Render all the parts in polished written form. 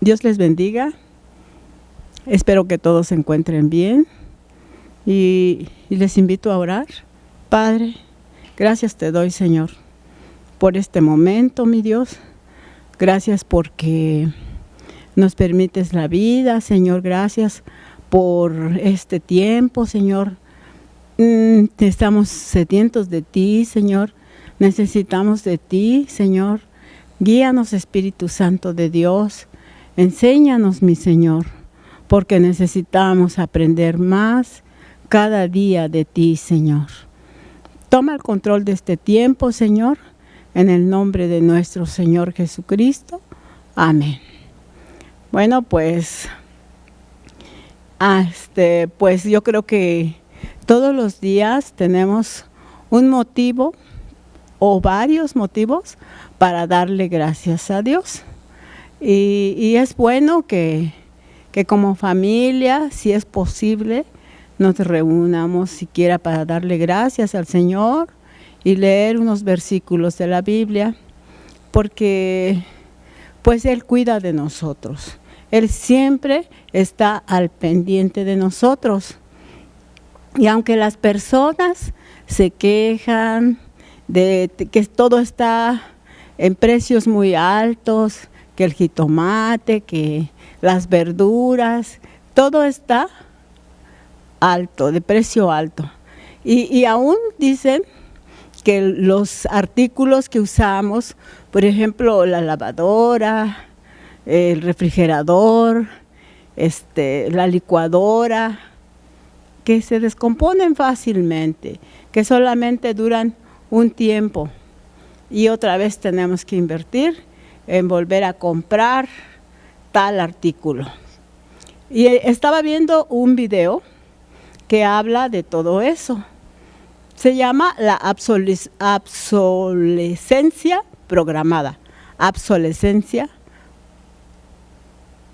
Dios les bendiga. Espero que todos se encuentren bien y les invito a orar. Padre, gracias te doy, Señor, por este momento, mi Dios. Gracias porque nos permites la vida, Señor. Gracias por este tiempo, Señor. Estamos sedientos de ti, Señor. Necesitamos de ti, Señor. Guíanos, Espíritu Santo de Dios. Enséñanos, mi Señor, porque necesitamos aprender más cada día de ti, Señor. Toma el control de este tiempo, Señor, en el nombre de nuestro Señor Jesucristo. Amén. Bueno, pues yo creo que todos los días tenemos un motivo o varios motivos para darle gracias a Dios. Y es bueno que como familia, si es posible, nos reunamos siquiera para darle gracias al Señor y leer unos versículos de la Biblia, porque pues Él cuida de nosotros. Él siempre está al pendiente de nosotros. Y aunque las personas se quejan de que todo está en precios muy altos, que el jitomate, que las verduras, todo está alto, de precio alto. Y aún dicen que los artículos que usamos, por ejemplo, la lavadora, el refrigerador, la licuadora, que se descomponen fácilmente, que solamente duran un tiempo y otra vez tenemos que invertir en volver a comprar tal artículo. Y estaba viendo un video que habla de todo eso. Se llama la obsolescencia programada.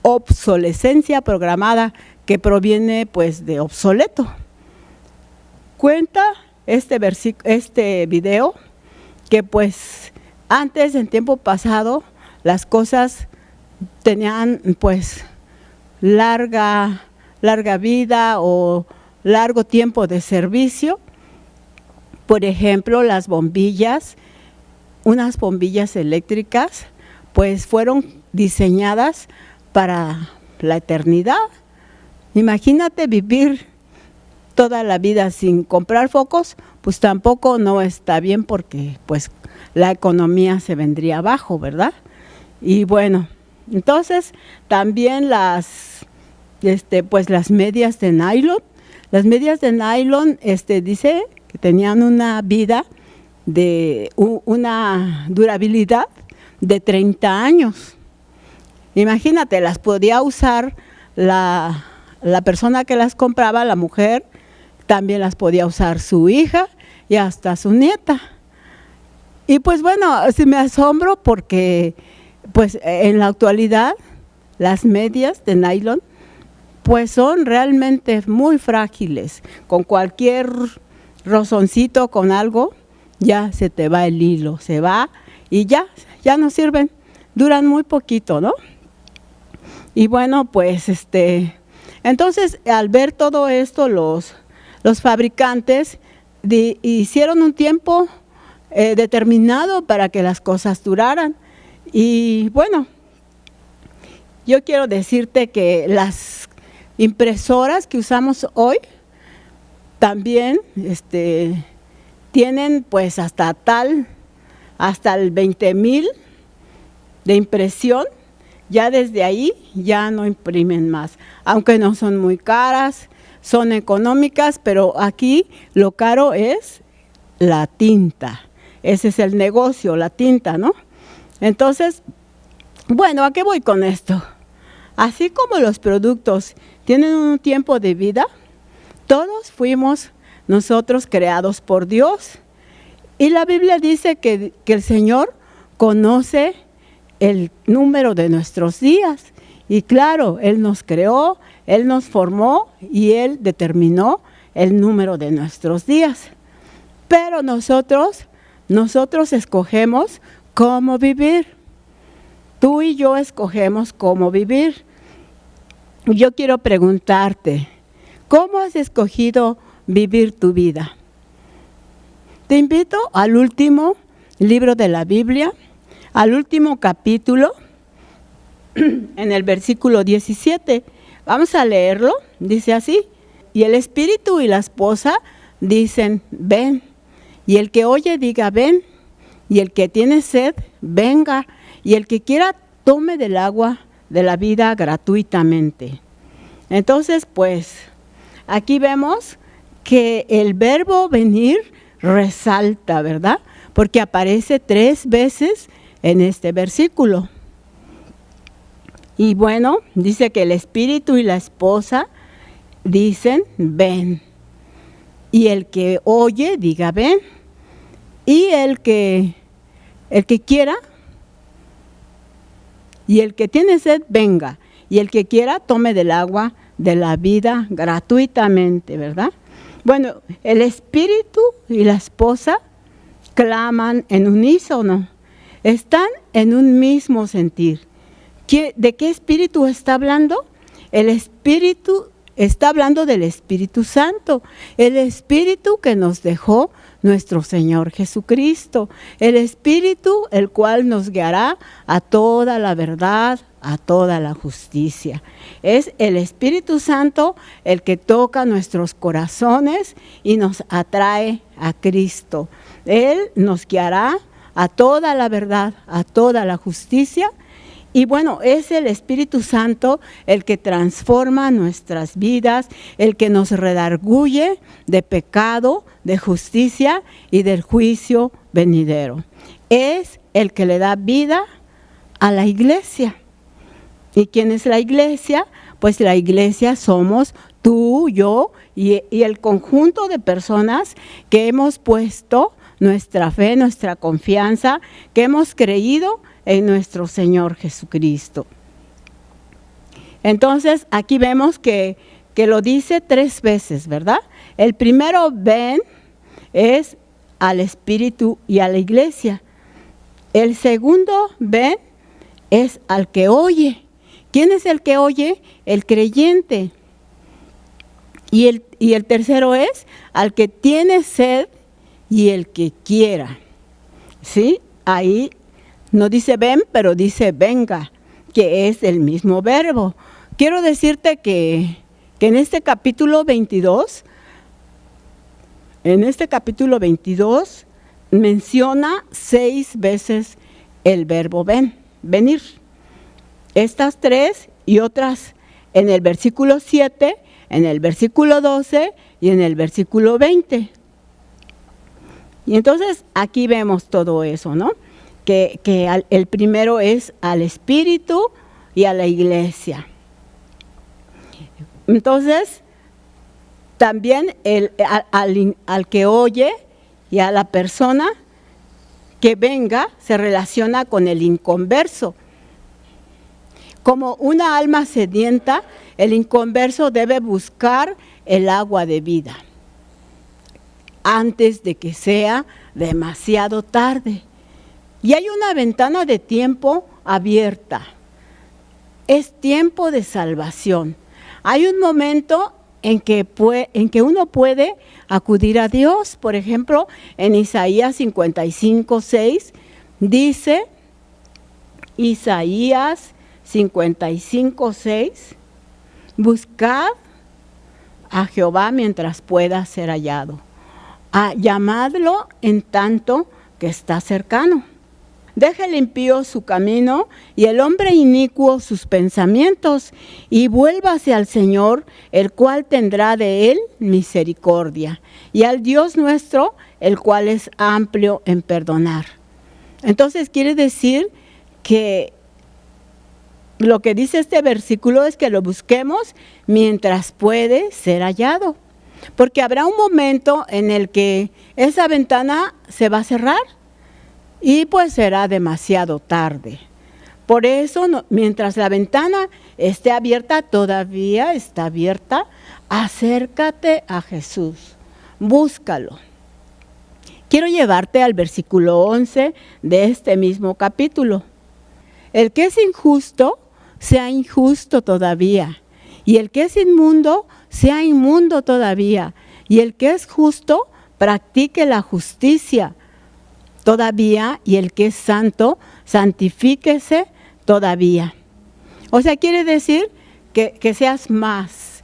Obsolescencia programada, que proviene pues de obsoleto. Cuenta este video que pues antes, en tiempo pasado, las cosas tenían pues larga vida o largo tiempo de servicio. Por ejemplo, las bombillas, unas bombillas eléctricas, pues fueron diseñadas para la eternidad. Imagínate vivir toda la vida sin comprar focos, pues tampoco no está bien porque pues la economía se vendría abajo, ¿verdad? Y bueno, entonces también las medias de nylon. Las medias de nylon dice que tenían una vida de una durabilidad de 30 años. Imagínate, las podía usar la persona que las compraba, la mujer, también las podía usar su hija y hasta su nieta. Y pues bueno, sí me asombro porque pues en la actualidad las medias de nylon pues son realmente muy frágiles. Con cualquier rozoncito, con algo, ya se te va el hilo, se va y ya no sirven, duran muy poquito, ¿no? Y bueno, pues entonces al ver todo esto, los fabricantes hicieron un tiempo determinado para que las cosas duraran. Y bueno, yo quiero decirte que las impresoras que usamos hoy también tienen pues hasta el 20,000 de impresión. Ya desde ahí ya no imprimen más, aunque no son muy caras, son económicas, pero aquí lo caro es la tinta. Ese es el negocio, la tinta, ¿no? Entonces, bueno, ¿a qué voy con esto? Así como los productos tienen un tiempo de vida, todos fuimos nosotros creados por Dios. Y la Biblia dice que el Señor conoce el número de nuestros días. Y claro, Él nos creó, Él nos formó y Él determinó el número de nuestros días. Pero nosotros escogemos cómo vivir. tú y yo escogemos cómo vivir. Yo quiero preguntarte, ¿cómo has escogido vivir tu vida? Te invito al último libro de la Biblia, al último capítulo, en el versículo 17. Vamos a leerlo, dice así: y el espíritu y la esposa dicen, ven. Y el que oye diga, ven. Y el que tiene sed, venga. Y el que quiera, tome del agua de la vida gratuitamente. Entonces, pues, aquí vemos que el verbo venir resalta, ¿verdad? Porque aparece 3 veces en este versículo. Y bueno, dice que el espíritu y la esposa dicen, ven. Y el que oye, diga, ven. Y el que quiera, y el que tiene sed, venga. Y el que quiera, tome del agua de la vida gratuitamente, ¿verdad? Bueno, el espíritu y la esposa claman en unísono. Están en un mismo sentir. ¿De qué espíritu está hablando? El espíritu está hablando del Espíritu Santo, el Espíritu que nos dejó nuestro Señor Jesucristo, el Espíritu el cual nos guiará a toda la verdad, a toda la justicia. Es el Espíritu Santo el que toca nuestros corazones y nos atrae a Cristo. Él nos guiará a toda la verdad, a toda la justicia. Y bueno, es el Espíritu Santo el que transforma nuestras vidas, el que nos redarguye de pecado, de justicia y del juicio venidero. Es el que le da vida a la iglesia. ¿Y quién es la iglesia? Pues la iglesia somos tú, yo y el conjunto de personas que hemos puesto nuestra fe, nuestra confianza, que hemos creído en nuestro Señor Jesucristo. Entonces, aquí vemos que lo dice 3 veces, ¿verdad? El primero, ven, es al Espíritu y a la iglesia. El segundo, ven, es al que oye. ¿Quién es el que oye? El creyente. Y el tercero es al que tiene sed y el que quiera. ¿Sí? Ahí no dice ven, pero dice venga, que es el mismo verbo. Quiero decirte que en este capítulo 22, menciona 6 veces el verbo ven, venir. Estas 3 y otras en el versículo 7, en el versículo 12 y en el versículo 20. Y entonces aquí vemos todo eso, ¿no? Que el primero es al Espíritu y a la iglesia. Entonces, también al que oye y a la persona que venga se relaciona con el inconverso. Como una alma sedienta, el inconverso debe buscar el agua de vida antes de que sea demasiado tarde. Y hay una ventana de tiempo abierta. Es tiempo de salvación. Hay un momento en que uno puede acudir a Dios. Por ejemplo, en Isaías 55:6 dice, Isaías 55:6, buscad a Jehová mientras pueda ser hallado. Llamadlo en tanto que está cercano. Deje el impío su camino y el hombre inicuo sus pensamientos, y vuélvase al Señor, el cual tendrá de él misericordia, y al Dios nuestro, el cual es amplio en perdonar. Entonces quiere decir que lo que dice este versículo es que lo busquemos mientras puede ser hallado, porque habrá un momento en el que esa ventana se va a cerrar, y pues será demasiado tarde. Por eso, mientras la ventana esté abierta, todavía está abierta, acércate a Jesús, búscalo. Quiero llevarte al versículo 11 de este mismo capítulo. el que es injusto sea injusto todavía, y el que es inmundo sea inmundo todavía, y el que es justo practique la justicia todavía, y el que es santo santifíquese todavía. O sea, quiere decir que seas más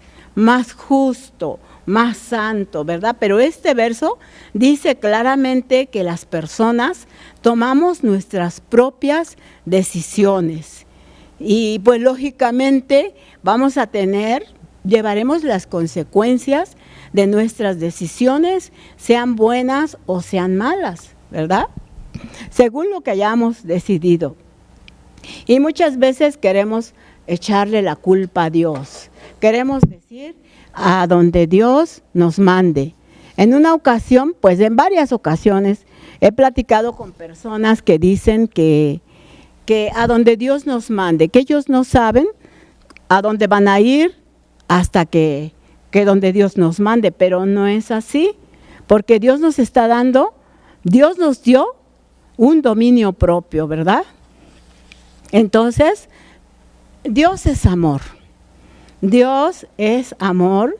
justo, más santo, ¿verdad? Pero este verso dice claramente que las personas tomamos nuestras propias decisiones y pues lógicamente llevaremos las consecuencias de nuestras decisiones, sean buenas o sean malas, ¿verdad? Según lo que hayamos decidido. Y muchas veces queremos echarle la culpa a Dios. Queremos decir a donde Dios nos mande. En una ocasión, pues en varias ocasiones, he platicado con personas que dicen que a donde Dios nos mande, que ellos no saben a dónde van a ir hasta que donde Dios nos mande, pero no es así, porque Dios nos dio un dominio propio, ¿verdad? Entonces, Dios es amor. Dios es amor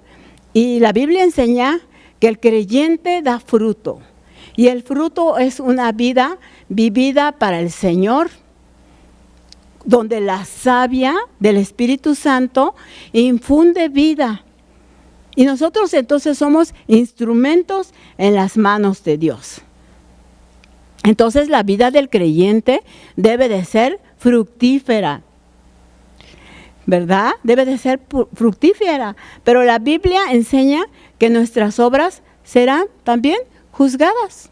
y la Biblia enseña que el creyente da fruto. Y el fruto es una vida vivida para el Señor, donde la savia del Espíritu Santo infunde vida. Y nosotros entonces somos instrumentos en las manos de Dios. Entonces la vida del creyente debe de ser fructífera, ¿verdad? Debe de ser fructífera. Pero la Biblia enseña que nuestras obras serán también juzgadas.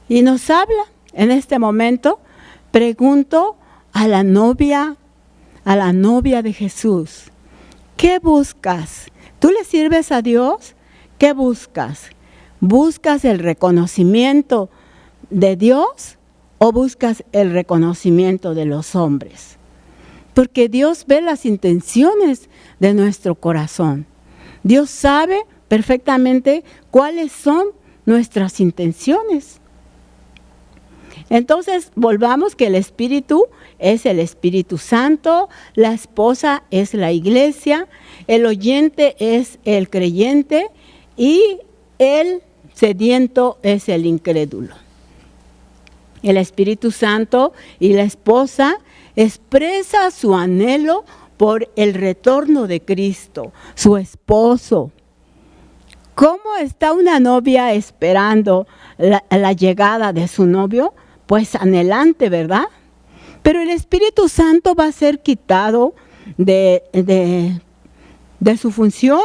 Y nos habla en este momento, pregunto a la novia de Jesús, ¿qué buscas? ¿Tú le sirves a Dios? ¿Qué buscas? ¿Buscas el reconocimiento de Dios o buscas el reconocimiento de los hombres? Porque Dios ve las intenciones de nuestro corazón. Dios sabe perfectamente cuáles son nuestras intenciones. Entonces, volvamos que el Espíritu es el Espíritu Santo, la esposa es la iglesia, el oyente es el creyente y el sediento es el incrédulo. El Espíritu Santo y la esposa expresa su anhelo por el retorno de Cristo, su esposo. ¿Cómo está una novia esperando la llegada de su novio? Pues anhelante, ¿verdad? Pero el Espíritu Santo va a ser quitado de su función,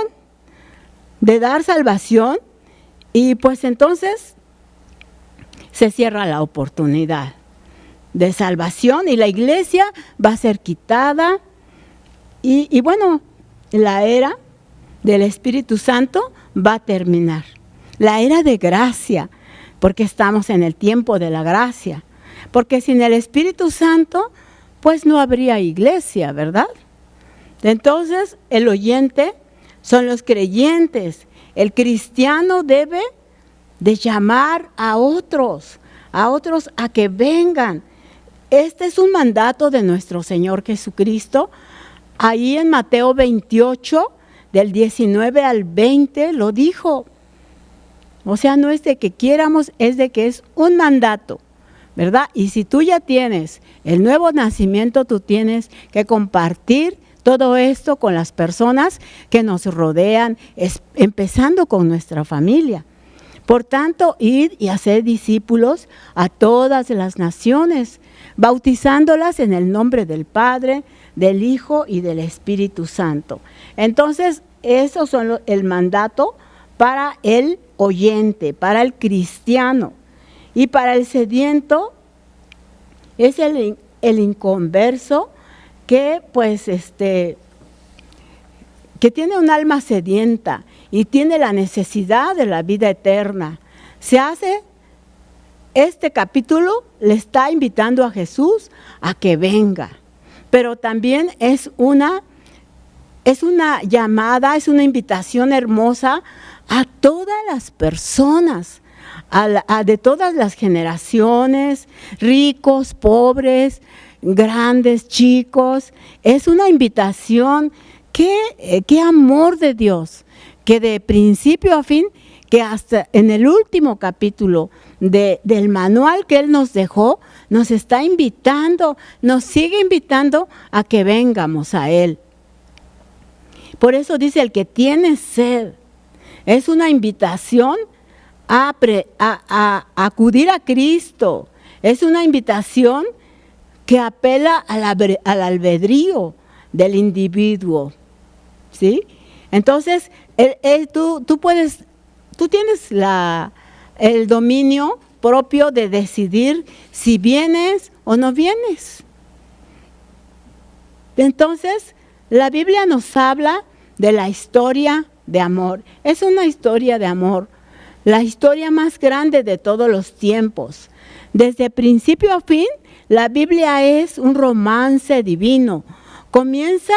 de dar salvación, y pues entonces se cierra la oportunidad de salvación y la iglesia va a ser quitada y bueno, la era del Espíritu Santo va a terminar. La era de gracia, porque estamos en el tiempo de la gracia. Porque sin el Espíritu Santo, pues no habría iglesia, ¿verdad? Entonces, el oyente son los creyentes. El cristiano debe de llamar a otros a que vengan. Este es un mandato de nuestro Señor Jesucristo. Ahí en Mateo 28, del 19 al 20, lo dijo. O sea, no es de que quieramos, es de que es un mandato, ¿verdad? Y si tú ya tienes el nuevo nacimiento, tú tienes que compartir todo esto con las personas que nos rodean, empezando con nuestra familia. Por tanto, id y haced discípulos a todas las naciones, bautizándolas en el nombre del Padre, del Hijo y del Espíritu Santo. Entonces, esos son el mandato para el oyente, para el cristiano. Y para el sediento es el inconverso que pues que tiene un alma sedienta y tiene la necesidad de la vida eterna. Este capítulo le está invitando a Jesús a que venga, pero también es una llamada, es una invitación hermosa a todas las personas, de todas las generaciones, ricos, pobres, grandes, chicos. Es una invitación. Qué amor de Dios, que de principio a fin, que hasta en el último capítulo del manual que Él nos dejó, nos está invitando, nos sigue invitando a que vengamos a Él. Por eso dice, el que tiene sed, es una invitación a acudir a Cristo. Es una invitación que apela al albedrío del individuo, ¿sí? Entonces, tú tienes el dominio propio de decidir si vienes o no vienes. Entonces, la Biblia nos habla de la historia de amor. Es una historia de amor, la historia más grande de todos los tiempos. Desde principio a fin, la Biblia es un romance divino. Comienza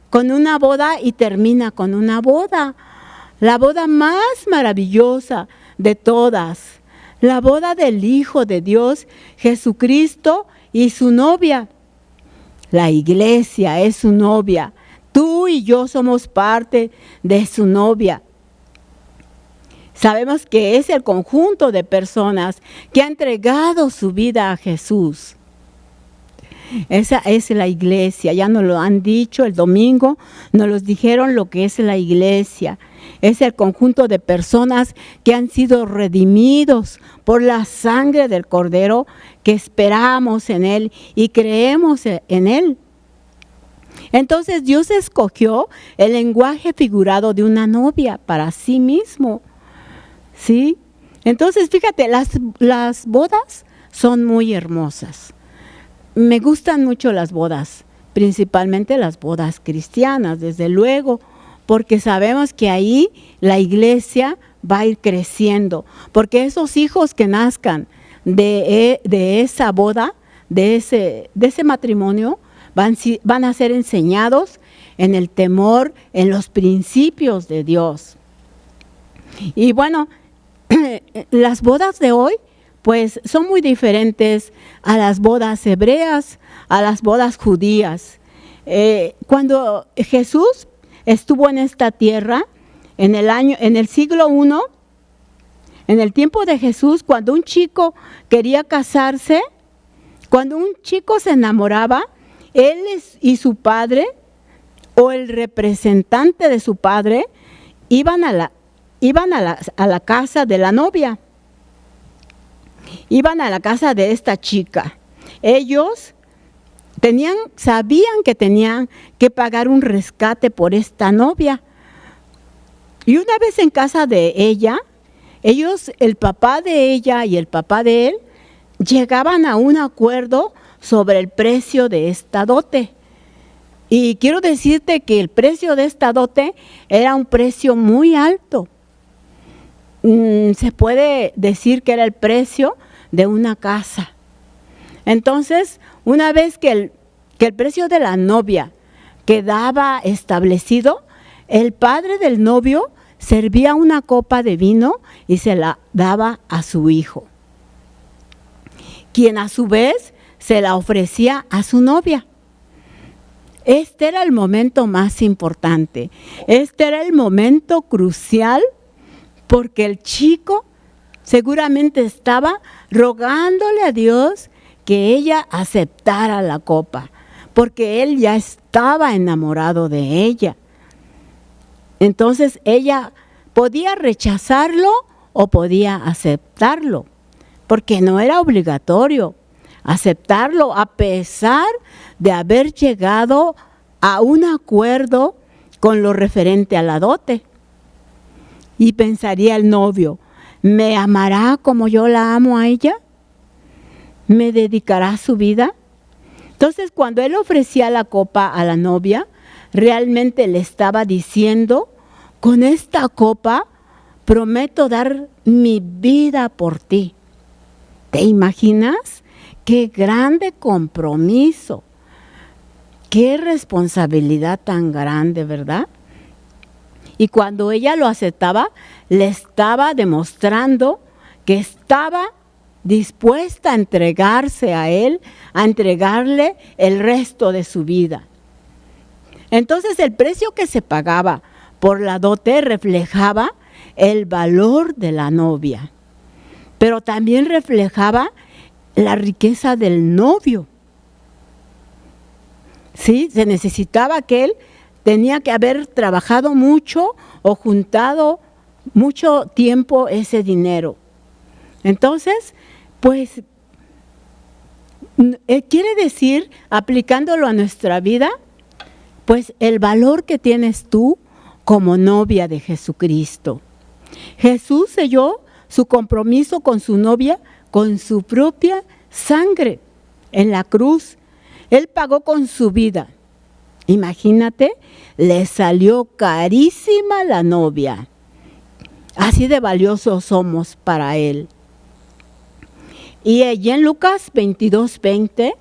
con una boda y termina con una boda. La boda más maravillosa de todas. La boda del Hijo de Dios, Jesucristo, y su novia. La iglesia es su novia. Tú y yo somos parte de su novia. Sabemos que es el conjunto de personas que ha entregado su vida a Jesús. Esa es la iglesia, ya nos lo han dicho el domingo, nos los dijeron lo que es la iglesia. Es el conjunto de personas que han sido redimidos por la sangre del Cordero, que esperamos en Él y creemos en Él. Entonces Dios escogió el lenguaje figurado de una novia para sí mismo, ¿sí? Entonces fíjate, las bodas son muy hermosas. Me gustan mucho las bodas, principalmente las bodas cristianas, desde luego, porque sabemos que ahí la iglesia va a ir creciendo, porque esos hijos que nazcan de esa boda, de ese matrimonio, van a ser enseñados en el temor, en los principios de Dios. Y bueno, las bodas de hoy pues son muy diferentes a las bodas hebreas, a las bodas judías. Cuando Jesús estuvo en esta tierra, en el siglo I, en el tiempo de Jesús, cuando un chico quería casarse, cuando un chico se enamoraba, él y su padre, o el representante de su padre, iban a la casa de la novia. Iban a la casa de esta chica. Ellos sabían que tenían que pagar un rescate por esta novia. Y una vez en casa de ella, el papá de ella y el papá de él, llegaban a un acuerdo sobre el precio de esta dote. Y quiero decirte que el precio de esta dote era un precio muy alto. Se puede decir que era el precio de una casa. Entonces, una vez que el precio de la novia quedaba establecido, el padre del novio servía una copa de vino y se la daba a su hijo, quien a su vez se la ofrecía a su novia. Este era el momento más importante, este era el momento crucial, porque el chico seguramente estaba rogándole a Dios que ella aceptara la copa, porque él ya estaba enamorado de ella. Entonces ella podía rechazarlo o podía aceptarlo, porque no era obligatorio aceptarlo, a pesar de haber llegado a un acuerdo con lo referente a la dote. Y pensaría el novio, ¿me amará como yo la amo a ella? ¿Me dedicará su vida? Entonces, cuando él ofrecía la copa a la novia, realmente le estaba diciendo, con esta copa prometo dar mi vida por ti. ¿Te imaginas? ¡Qué grande compromiso! ¡Qué responsabilidad tan grande!, ¿verdad? Y cuando ella lo aceptaba, le estaba demostrando que estaba dispuesta a entregarse a él, a entregarle el resto de su vida. Entonces el precio que se pagaba por la dote reflejaba el valor de la novia, pero también reflejaba la riqueza del novio. Sí, se necesitaba que él tenía que haber trabajado mucho o juntado mucho tiempo ese dinero. Entonces, pues, quiere decir, aplicándolo a nuestra vida, pues el valor que tienes tú como novia de Jesucristo. Jesús selló su compromiso con su novia con su propia sangre en la cruz. Él pagó con su vida. Imagínate, le salió carísima la novia. Así de valiosos somos para Él. Y allí en Lucas 22:20,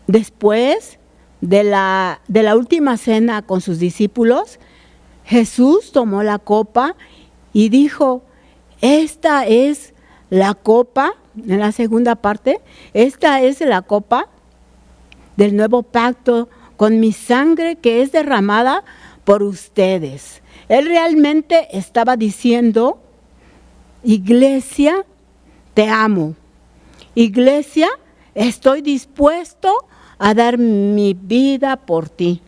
después de la última cena con sus discípulos, Jesús tomó la copa y dijo, esta es la copa, en la segunda parte, esta es la copa del nuevo pacto con mi sangre que es derramada por ustedes. Él realmente estaba diciendo, iglesia, te amo. Iglesia, estoy dispuesto a dar mi vida por ti.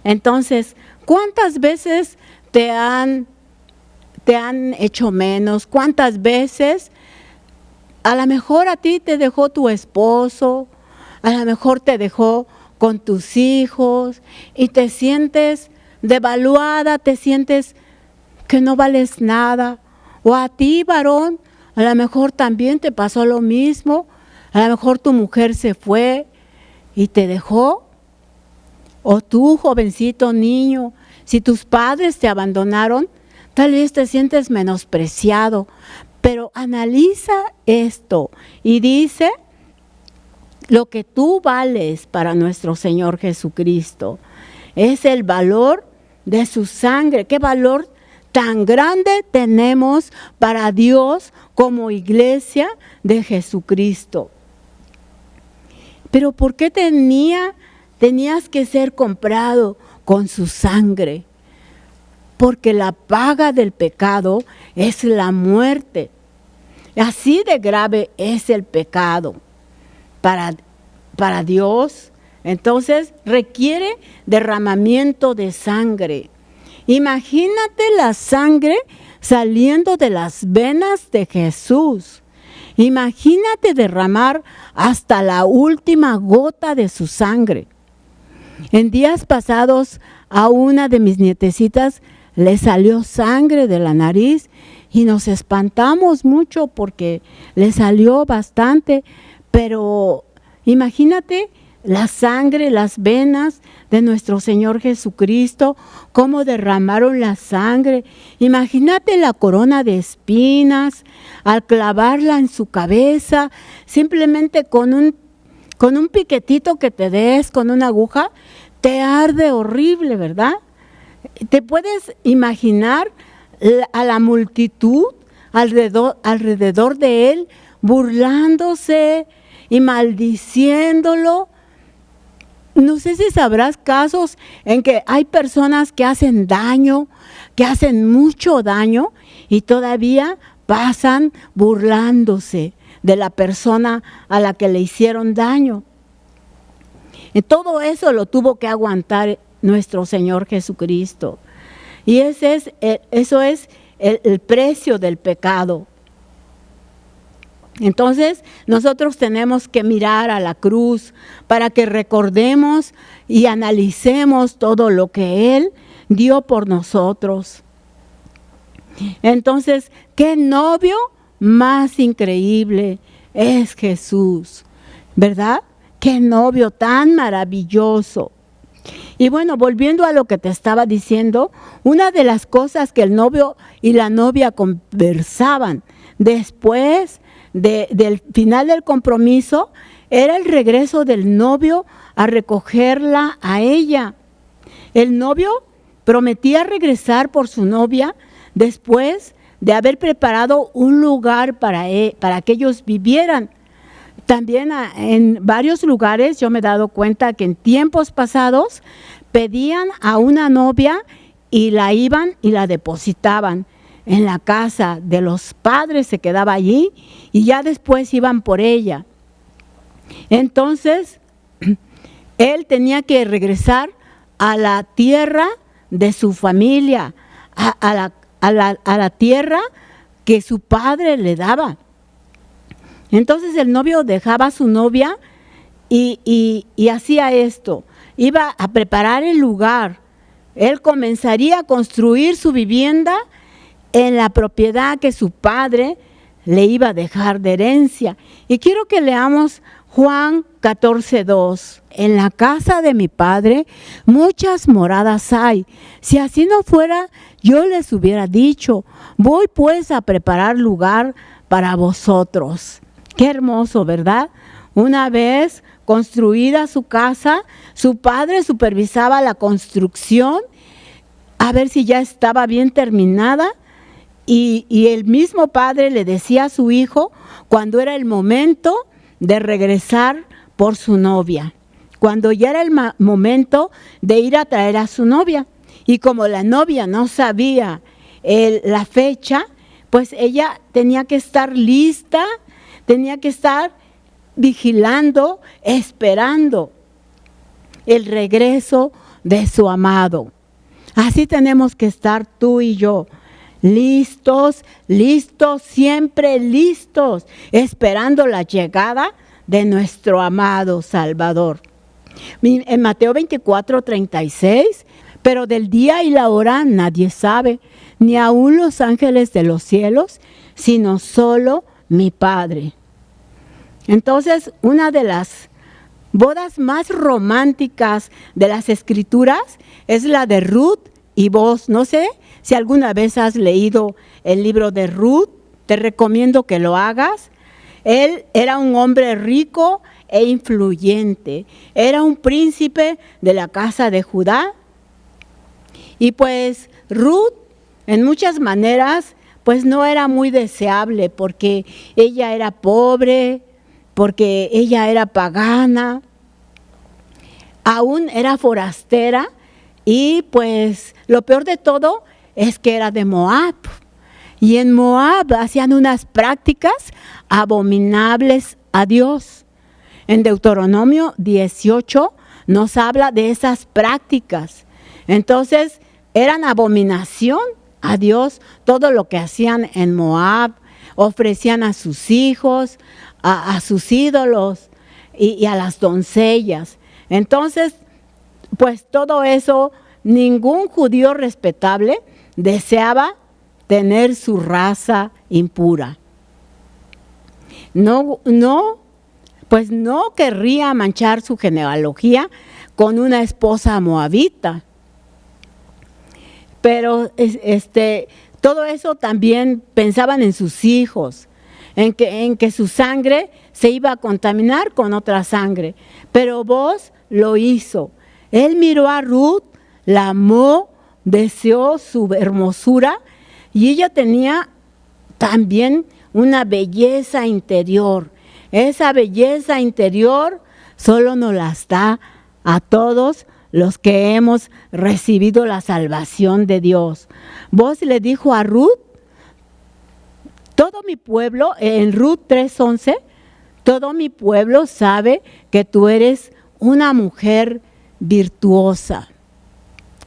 Entonces, ¿cuántas veces te han hecho menos? ¿Cuántas veces a lo mejor a ti te dejó tu esposo? A lo mejor te dejó con tus hijos y te sientes devaluada, te sientes que no vales nada. O a ti, varón, a lo mejor también te pasó lo mismo. A lo mejor tu mujer se fue y te dejó. O tú, jovencito, niño, si tus padres te abandonaron, tal vez te sientes menospreciado. Pero analiza esto y dice lo que tú vales para nuestro Señor Jesucristo. Es el valor de su sangre. ¿Qué valor tan grande tenemos para Dios como iglesia de Jesucristo? Pero ¿por qué tenías que ser comprado con su sangre? Porque la paga del pecado es la muerte. Así de grave es el pecado para Dios. Entonces requiere derramamiento de sangre. Imagínate la sangre saliendo de las venas de Jesús. Imagínate derramar hasta la última gota de su sangre. En días pasados a una de mis nietecitas le salió sangre de la nariz y nos espantamos mucho porque le salió bastante, pero imagínate la sangre, las venas de nuestro Señor Jesucristo, cómo derramaron la sangre. Imagínate la corona de espinas al clavarla en su cabeza, simplemente con un piquetito que te des, con una aguja, te arde horrible, ¿verdad? Te puedes imaginar a la multitud alrededor de él, burlándose y maldiciéndolo. No sé si sabrás casos en que hay personas que hacen daño, que hacen mucho daño y todavía pasan burlándose de la persona a la que le hicieron daño. Y todo eso lo tuvo que aguantar nuestro Señor Jesucristo. Y eso es el precio del pecado. Entonces, nosotros tenemos que mirar a la cruz para que recordemos y analicemos todo lo que Él dio por nosotros. Entonces, ¿qué novio más increíble es Jesús? ¿Verdad? ¡Qué novio tan maravilloso! Y bueno, volviendo a lo que te estaba diciendo, una de las cosas que el novio y la novia conversaban después del final del compromiso era el regreso del novio a recogerla a ella. El novio prometía regresar por su novia después de haber preparado un lugar para que ellos vivieran. También en varios lugares yo me he dado cuenta que en tiempos pasados pedían a una novia y la iban y la depositaban en la casa de los padres, se quedaba allí y ya después iban por ella. Entonces, él tenía que regresar a la tierra de su familia, a la tierra que su padre le daba. Entonces el novio dejaba a su novia y hacía esto. Iba a preparar el lugar. Él comenzaría a construir su vivienda en la propiedad que su padre le iba a dejar de herencia. Y quiero que leamos Juan 14:2. En la casa de mi padre muchas moradas hay. Si así no fuera, yo les hubiera dicho, voy pues a preparar lugar para vosotros. Qué hermoso, ¿verdad? Una vez construida su casa, su padre supervisaba la construcción a ver si ya estaba bien terminada y el mismo padre le decía a su hijo cuando era el momento de regresar por su novia, cuando ya era el momento de ir a traer a su novia. Y como la novia no sabía la fecha, pues ella tenía que estar lista, tenía que estar vigilando, esperando el regreso de su amado. Así tenemos que estar tú y yo, listos, siempre listos, esperando la llegada de nuestro amado Salvador. En Mateo 24:36, pero del día y la hora nadie sabe, ni aun los ángeles de los cielos, sino solo mi Padre. Entonces, una de las bodas más románticas de las Escrituras es la de Ruth y Boaz. No sé si alguna vez has leído el libro de Ruth, te recomiendo que lo hagas. Él era un hombre rico e influyente, era un príncipe de la casa de Judá. Y pues Ruth, en muchas maneras, pues no era muy deseable porque ella era pobre, porque ella era pagana, aún era forastera y pues lo peor de todo es que era de Moab. Y en Moab hacían unas prácticas abominables a Dios. En Deuteronomio 18 nos habla de esas prácticas. Entonces eran abominación a Dios todo lo que hacían en Moab. Ofrecían a sus hijos, a sus ídolos y a las doncellas. Entonces, pues todo eso, ningún judío respetable deseaba tener su raza impura. Pues no querría manchar su genealogía con una esposa moabita. Pero todo eso también pensaban en sus hijos, en que su sangre se iba a contaminar con otra sangre. Pero Boaz lo hizo. Él miró a Ruth, la amó, deseó su hermosura y ella tenía también una belleza interior. Esa belleza interior solo nos las da a todos los que hemos recibido la salvación de Dios. Boaz le dijo a Ruth, todo mi pueblo, en Ruth 3:11, todo mi pueblo sabe que tú eres una mujer virtuosa.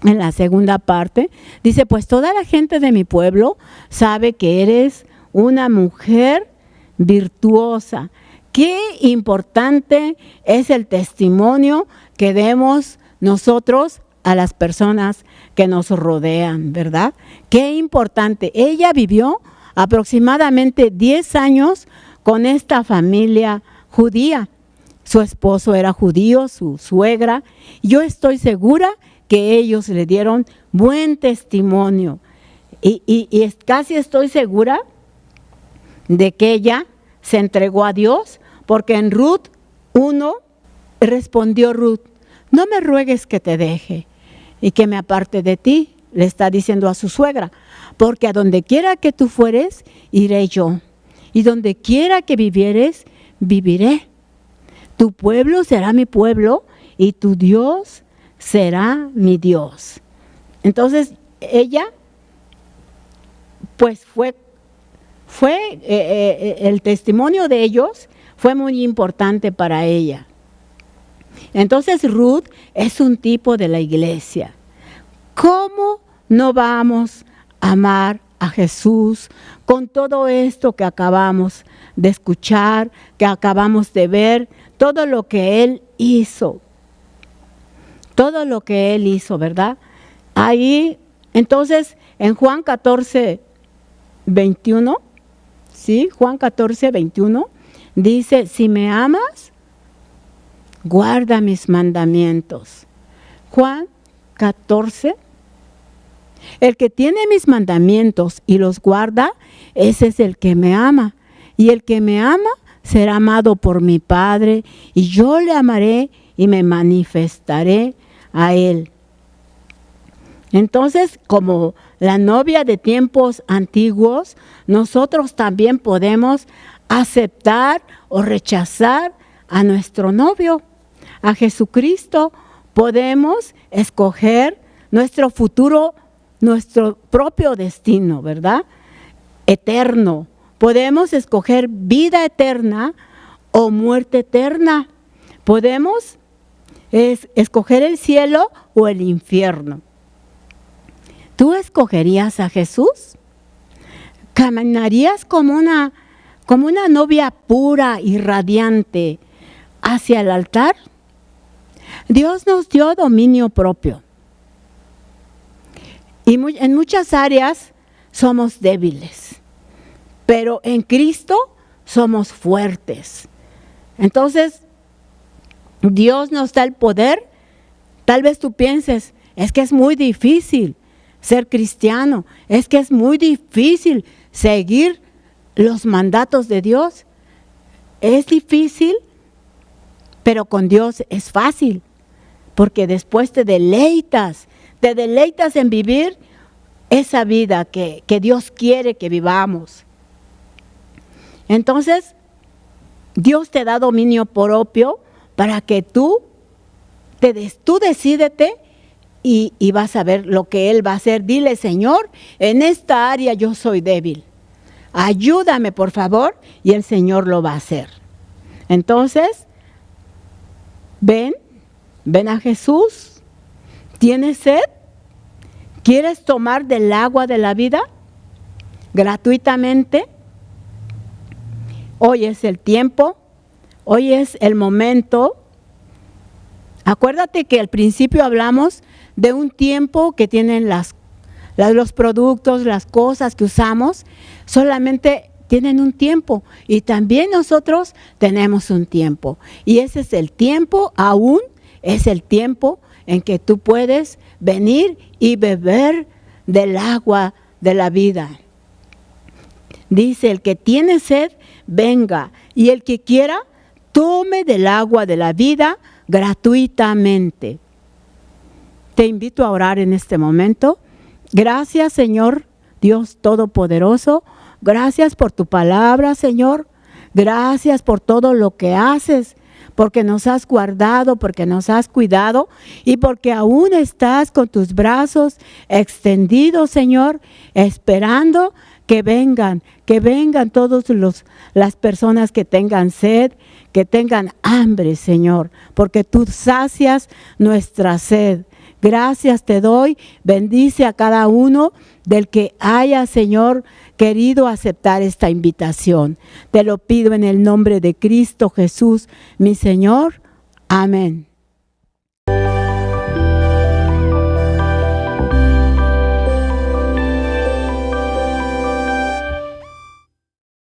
En la segunda parte dice, pues toda la gente de mi pueblo sabe que eres una mujer virtuosa. Qué importante es el testimonio que demos nosotros a las personas que nos rodean, ¿verdad? Qué importante. Ella vivió aproximadamente 10 años con esta familia judía. Su esposo era judío, su suegra. Yo estoy segura que ellos le dieron buen testimonio. Y casi estoy segura de que ella se entregó a Dios, porque en Ruth 1 respondió Ruth, no me ruegues que te deje y que me aparte de ti. le está diciendo a su suegra, porque a donde quiera que tú fueres, iré yo, y donde quiera que vivieres, viviré. Tu pueblo será mi pueblo, y tu Dios será mi Dios. Entonces, ella, pues el testimonio de ellos fue muy importante para ella. Entonces, Ruth es un tipo de la iglesia. ¿Cómo no vamos a amar a Jesús con todo esto que acabamos de escuchar, que acabamos de ver, todo lo que Él hizo? Todo lo que Él hizo, ¿verdad? Ahí, entonces, en Juan 14, 21, ¿sí? Juan 14, 21, dice, si me amas, guarda mis mandamientos. Juan 14, el que tiene mis mandamientos y los guarda, ese es el que me ama. Y el que me ama será amado por mi Padre, y yo le amaré y me manifestaré a él. Entonces, como la novia de tiempos antiguos, nosotros también podemos aceptar o rechazar a nuestro novio, a Jesucristo. Podemos escoger nuestro futuro, nuestro propio destino, ¿verdad? Eterno. Podemos escoger vida eterna o muerte eterna. Podemos escoger el cielo o el infierno. ¿Tú escogerías a Jesús? ¿Caminarías como una novia pura y radiante hacia el altar? Dios nos dio dominio propio. Y en muchas áreas somos débiles, pero en Cristo somos fuertes. Entonces, Dios nos da el poder. Tal vez tú pienses, es que es muy difícil ser cristiano, es que es muy difícil seguir los mandatos de Dios. Es difícil, pero con Dios es fácil, porque después te deleitas en vivir esa vida que Dios quiere que vivamos. Entonces, Dios te da dominio propio para que tú decídete y vas a ver lo que Él va a hacer. Dile, Señor, en esta área yo soy débil. Ayúdame, por favor, y el Señor lo va a hacer. Entonces, ven a Jesús. ¿Tienes sed? ¿Quieres tomar del agua de la vida gratuitamente? Hoy es el tiempo, hoy es el momento. Acuérdate que al principio hablamos de un tiempo que tienen los productos, las cosas que usamos, solamente tienen un tiempo, y también nosotros tenemos un tiempo, y ese es el tiempo, aún es el tiempo en que tú puedes venir y beber del agua de la vida. Dice, el que tiene sed, venga, y el que quiera, tome del agua de la vida gratuitamente. Te invito a orar en este momento. Gracias, Señor Dios Todopoderoso. Gracias por tu palabra, Señor. Gracias por todo lo que haces, porque nos has guardado, porque nos has cuidado y porque aún estás con tus brazos extendidos, Señor, esperando que vengan todas las personas que tengan sed, que tengan hambre, Señor, porque tú sacias nuestra sed. Gracias te doy, bendice a cada uno del que haya, Señor, querido aceptar esta invitación. Te lo pido en el nombre de Cristo Jesús, mi Señor. Amén.